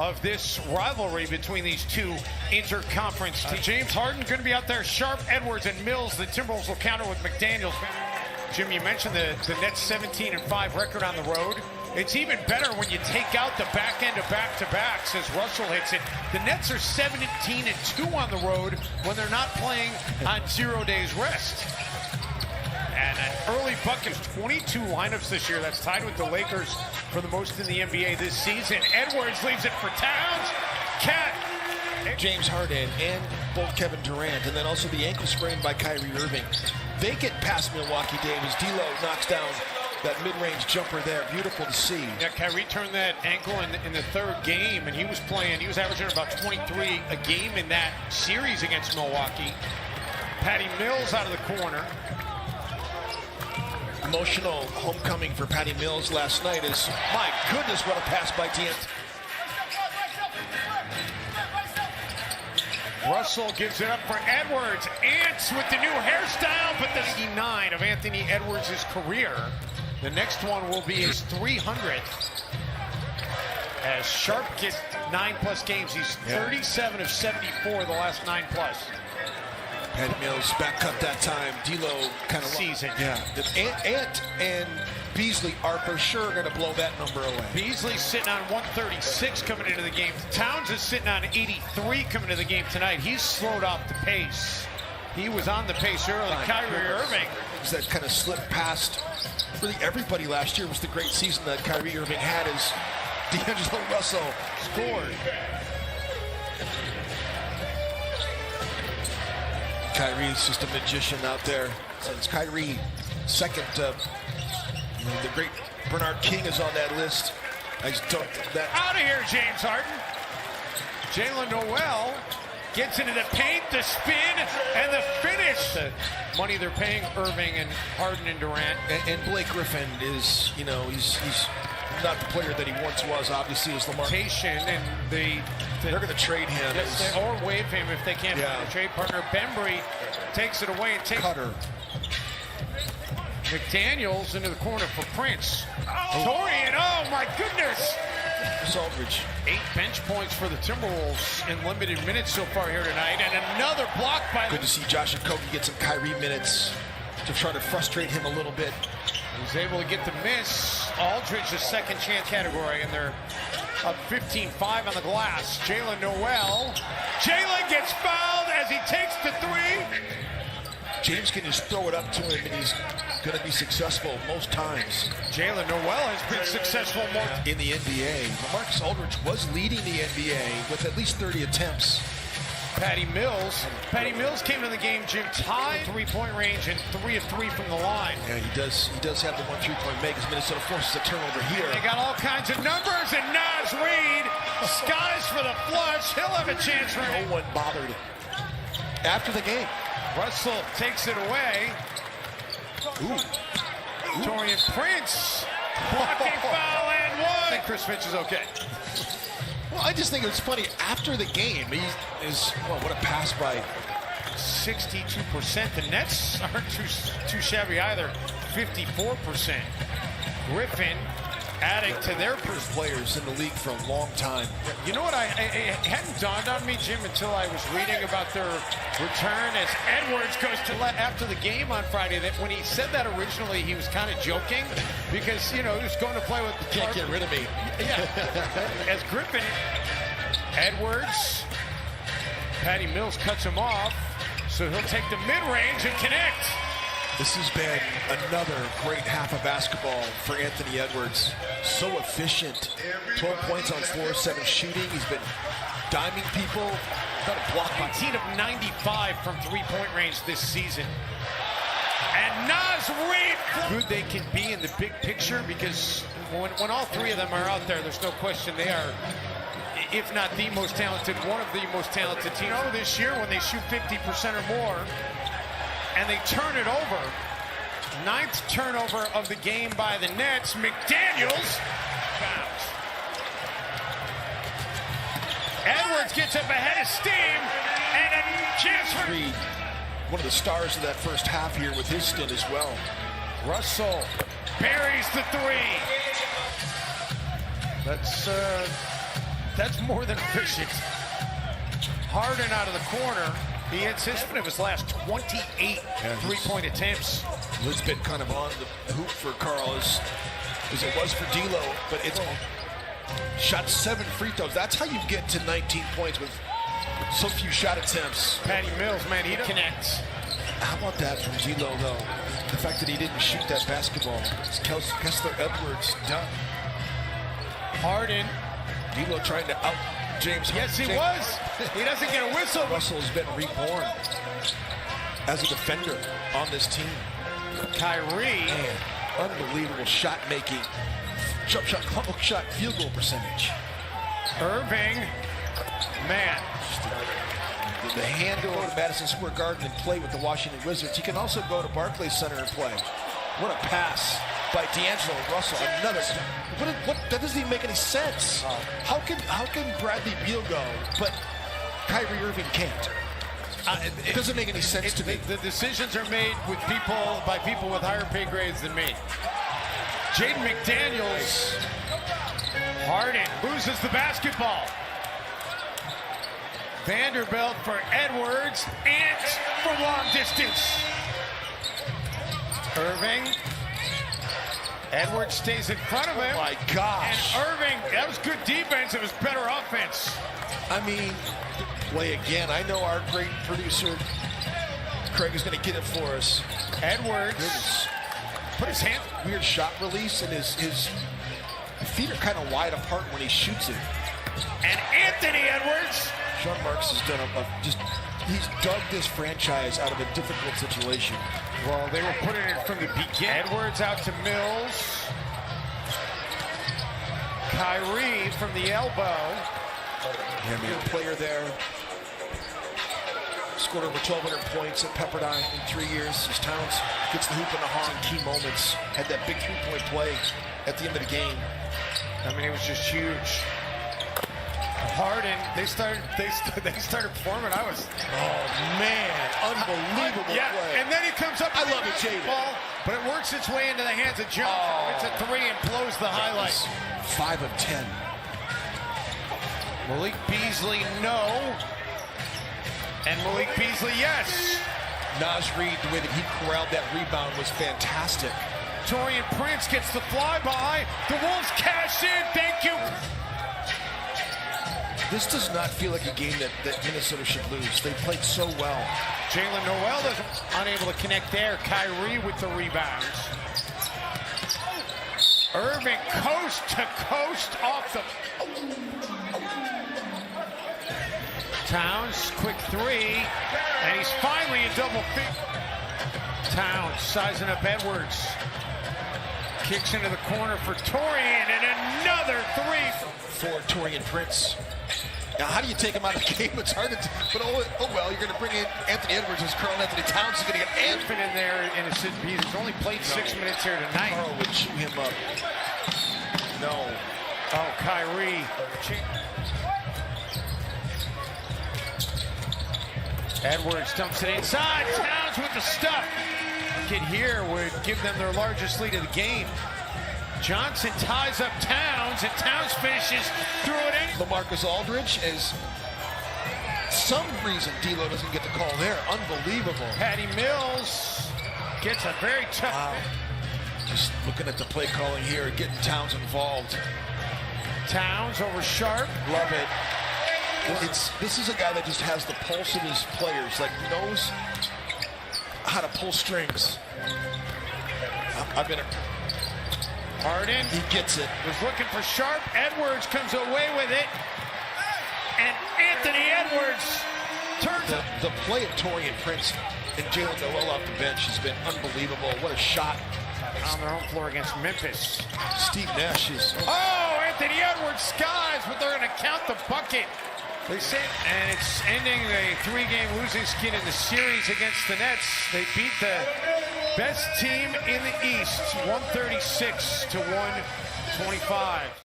of this rivalry between these two interconference teams. James Harden going to be out there. Sharp, Edwards, and Mills. The Timberwolves will counter with McDaniels. Jim, you mentioned the Nets' 17-5 record on the road. It's even better when you take out the back end of back-to-backs as Russell hits it. The Nets are 17-2 on the road when they're not playing on 0 days rest. And an early bucket, 22 lineups this year. That's tied with the Lakers for the most in the NBA this season. Edwards leaves it for Towns. James Harden and both Kevin Durant, and then also the ankle sprain by Kyrie Irving. They get past Milwaukee Davis. D'Lo knocks down that mid-range jumper there. Beautiful to see. Yeah, Kyrie turned that ankle in the third game, and he was averaging about 23 a game in that series against Milwaukee. Patty Mills out of the corner. Emotional homecoming for Patty Mills last night is, my goodness, what a pass by D'Ant. Russell gives it up for Edwards. Ants with the new hairstyle, but the 89 of Anthony Edwards' career. The next one will be his 300th. As Sharp gets 9+ games, he's 37 of 74 the last 9+. Patty Mills back cut that time. D'Lo kind of season. Yeah. Ant and Beasley are for sure going to blow that number away. Beasley's sitting on 136 coming into the game. Towns is sitting on 83 coming into the game tonight. He's slowed off the pace. He was on the pace early. Kyrie Irving. That kind of slipped past really everybody last year. Was the great season that Kyrie Irving had as D'Angelo Russell scored. Kyrie is just a magician out there. Since Kyrie second, the great Bernard King is on that list. I just don't that out of here, James Harden. Jalen Noel gets into the paint, the spin, and the finish. The money they're paying Irving and Harden and Durant. And Blake Griffin is, he's not the player that he once was. Obviously, as Lamar. And they're going to trade him. Or waive him if they can't find a trade partner. Bembry takes it away and takes Cutter. McDaniels into the corner for Prince. Torian, oh my goodness. Aldridge. 8 bench points for the Timberwolves in limited minutes so far here tonight. And another block by Good to see Josh Okogie get some Kyrie minutes to try to frustrate him a little bit. He's able to get the miss. Aldridge, a second chance category, and they're up 15-5 on the glass. Jalen Noel. Jalen gets fouled as he takes the 3. James can just throw it up to him, and he's going to be successful most times. Jalen Noel has been successful more in the NBA. Marcus Aldridge was leading the NBA with at least 30 attempts. Patty Mills came to the game, Jim, tied three-point range and 3 of 3 from the line. Yeah, he does have the 1 3-point make as Minnesota forces a turnover here. They got all kinds of numbers, and Naz Reid, Scottish for the flush. He'll have a chance for it. No one bothered after the game. Russell takes it away. Torian Prince, blocking foul and 1. I think Chris Finch is okay. Well, I just think it's funny. After the game, what a pass by 62%. The Nets aren't too shabby either. 54%. Griffin adding to their first players in the league for a long time. You know what? It hadn't dawned on me, Jim, until I was reading about their return as Edwards goes to after the game on Friday. That when he said that originally, he was kind of joking because he was going to play with the can't get rid of me. Yeah. As Griffin, Edwards, Patty Mills cuts him off, so he'll take the mid-range and connect. This has been another great half of basketball for Anthony Edwards. So efficient. 12 points on 4-7 shooting. He's been diming people. Got a block by 18 of 95 from three-point range this season. And Naz Reid, good they can be in the big picture, because when all 3 of them are out there, there's no question they are, if not the most talented, one of the most talented teams. This year when they shoot 50% or more, and they turn it over. 9th turnover of the game by the Nets. McDaniels fouls. Edwards gets up ahead of steam, and a chance for Reid, one of the stars of that first half here with his stint as well. Russell buries the 3. That's That's more than efficient. Harden out of the corner. He hits his one of his last 28 three-point attempts. It's been kind of on the hoop for Carl as it was for D'Lo, but it's shot 7 free throws. That's how you get to 19 points with so few shot attempts. Patty Mills, man, he connects. How about that from D'Lo, though? The fact that he didn't shoot that basketball. Kessler Edwards done. Harden. D'Lo trying to out James. Yes, he was. He doesn't get a whistle. Russell has been reborn as a defender on this team. Kyrie. Man, unbelievable shot making. Jump shot, hook shot, field goal percentage. Irving. Man. The hand to go to Madison Square Garden and play with the Washington Wizards. He can also go to Barclays Center and play. What a pass by D'Angelo Russell. Another. That doesn't even make any sense. How can Bradley Beal go, but Kyrie Irving can't? It doesn't make any sense to me. The decisions are made by people with higher pay grades than me. Jaden McDaniels. Harden loses the basketball. Vanderbilt for Edwards, and from long distance. Irving. Edwards stays in front of him. Oh my gosh. And Irving, that was good defense. It was better offense. I mean, play again. I know our great producer, Craig, is going to get it for us. Edwards. Put his hand. Weird shot release, and his feet are kind of wide apart when he shoots it. And Anthony Edwards. Sean Marks has done he's dug this franchise out of a difficult situation. Well, they were putting it from the beginning. Edwards out to Mills. Kyrie from the elbow. Yeah, man, player there. Scored over 1,200 points at Pepperdine in 3 years. As Towns gets the hoop in the heart in key moments. Had that big three-point play at the end of the game. I mean, it was just huge. Harden, they started performing. Oh man, unbelievable play. And then he comes up. I love it, Jay. Ball, but it works its way into the hands of Johnson. It's a 3 and blows the highlight. 5 of 10. Malik Beasley, no. And Malik Beasley, yes. Naz Reid, the way that he corralled that rebound was fantastic. Taurean Prince gets the flyby. The Wolves cash in. Thank you. This does not feel like a game that Minnesota should lose. They played so well. Jalen Noel unable to connect there. Kyrie with the rebounds. Irving coast to coast off the... Towns, quick 3. And he's finally in double figures. Towns sizing up Edwards. Kicks into the corner for Taurean, and another 3 for Taurean Prince. Now, how do you take him out of the game? It's hard to, but oh well, you're going to bring in Anthony Edwards as Carl Anthony Towns is going to get Anthony in there, and he's only played 6 minutes here tonight. Carl would chew him up. No. Oh, Kyrie. Edwards dumps it inside. Towns with the stuff. Kid here would give them their largest lead of the game. Johnson ties up Towns, and Towns finishes through it in. LaMarcus Aldridge, is some reason D'Lo doesn't get the call there. Unbelievable. Patty Mills gets a very tough. Wow. Just looking at the play calling here, getting Towns involved. Towns over Sharp. Love it. This is a guy that just has the pulse of his players, like knows how to pull strings. I've been Harden. He gets it. Was looking for Sharp. Edwards comes away with it. And Anthony Edwards turns up. The play of Taurean Prince and Jalen Noel off the bench has been unbelievable. What a shot. On their home floor against Memphis. Steve Nash is... Oh, Anthony Edwards skies, but they're going to count the bucket. They say, and it's ending a 3-game losing skid in the series against the Nets. They beat the best team in the East, 136 to 125.